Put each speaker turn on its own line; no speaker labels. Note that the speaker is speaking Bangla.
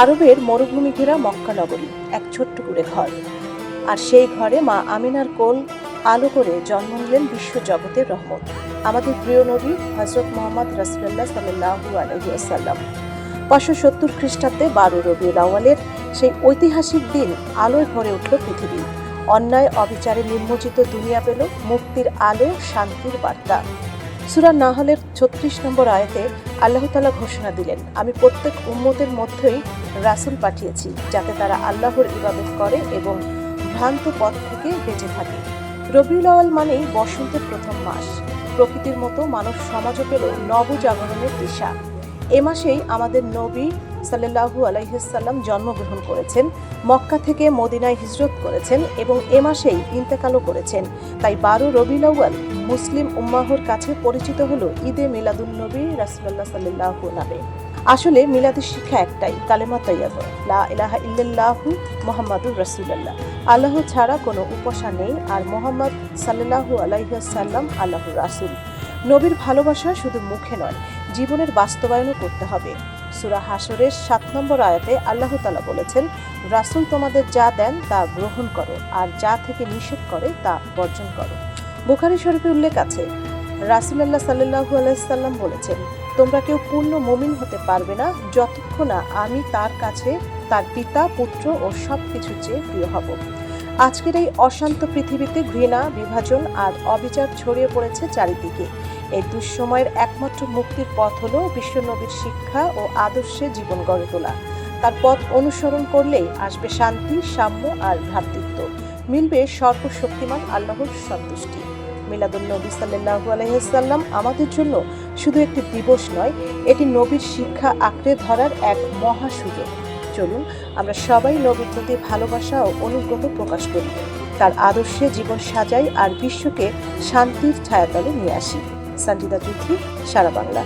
আরবের মরুভূমি ঘেরা মক্কা নগরী, এক ছোট্ট কুঁড়ে ঘর। আর সেই ঘরে মা আমিনার কোল আলো করে জন্ম নিলেন বিশ্ব জগতের রহমত, আমাদের প্রিয় নবী হযরত মুহাম্মদ রাসূলুল্লাহ সাল্লাল্লাহু আলাইহি ওয়াসাল্লাম। 570 খ্রিস্টাব্দে 12 রবিউল আউয়ালের সেই ঐতিহাসিক দিন আলোয় ভরে উঠল পৃথিবী। অন্যায় অবিচারে নির্মজিত দুনিয়া পেল মুক্তির আলো, শান্তির বার্তা। সূরা নাহলের 36 নম্বর আয়াতে আল্লাহ তাআলা ঘোষণা দিলেন, আমি প্রত্যেক উম্মতের মধ্যেই রাসূল পাঠিয়েছি, যাতে তারা আল্লাহর ইবাদত করে এবং ভ্রান্ত পথ থেকে বেঁচে থাকে। রবিউল আউয়াল মানেই বসন্তের প্রথম মাস। প্রকৃতির মতো মানব সমাজও পেল নবজাগরণের দিশা। এ মাসেই আমাদের নবী সাল্লাল্লাহু আলাইহি সাল্লাম জন্মগ্রহণ করেছেন, মক্কা থেকে মদিনায় হিজরত করেছেন এবং এ মাসেই ইন্তেকালও করেছেন। তাই 12 রবিউল আউয়াল মুসলিম উম্মাহর কাছে পরিচিত হলো ঈদে মিলাদুন নবী রাসূলুল্লাহ সাল্লাল্লাহু নামে। আসলে মিলাদের শিক্ষা একটাই, কালেমা তাইয়্যিবা, লা ইলাহা ইল্লাল্লাহু মুহাম্মাদুর রাসূলুল্লাহ। আল্লাহ ছাড়া কোনো উপাস্য নেই, আর মুহাম্মদ সাল্লাল্লাহু আলাইহি ওয়াসাল্লাম আল্লাহর রাসূল। নবীর ভালোবাসা শুধু মুখে নয়, জীবনের বাস্তবায়নও করতে হবে। সূরা হাশরের 7 নম্বর আয়াতে আল্লাহ তাআলা বলেছেন, রাসূল তোমাদের যা দেন তা গ্রহণ করো, আর যা থেকে নিষেধ করে তা বর্জন করো। বুখারী শরীফে উল্লেখ আছে, রাসূলুল্লাহ সাল্লাল্লাহু আলাইহি সাল্লাম বলেছেন, তোমরা কেউ পূর্ণ মুমিন হতে পারবে না যতক্ষণ না আমি তার কাছে তার পিতা, পুত্র ও সবকিছুর চেয়ে প্রিয় হব। আজকের এই অশান্ত পৃথিবীতে ঘৃণা, বিভাজন আর অবিচার ছড়িয়ে পড়েছে চারিদিকে। এই দুঃসময়ের একমাত্র মুক্তির পথ হলো বিশ্বনবীর শিক্ষা ও আদর্শে জীবন গড়ে তোলা। তার পথ অনুসরণ করলেই আসবে শান্তি, সাম্য আর ভ্রাতৃত্ব, মিলবে সর্বশক্তিমান আল্লাহর সন্তুষ্টি। মিলাদুন নবী সাল্লাল্লাহু আলাইহি সাল্লাম আমাদের জন্য শুধু একটি দিবস নয়, এটি নবীর শিক্ষা আঁকড়ে ধরার এক মহা সুযোগ। চলুন আমরা সবাই নবীর প্রতি ভালোবাসা ও অনুগ্রহ প্রকাশ করি, তার আদর্শে জীবন সাজাই আর বিশ্বকে শান্তির ছায়াতলে নিয়ে আসি। সঞ্জিদা চৌধুরী, সারা বাংলা।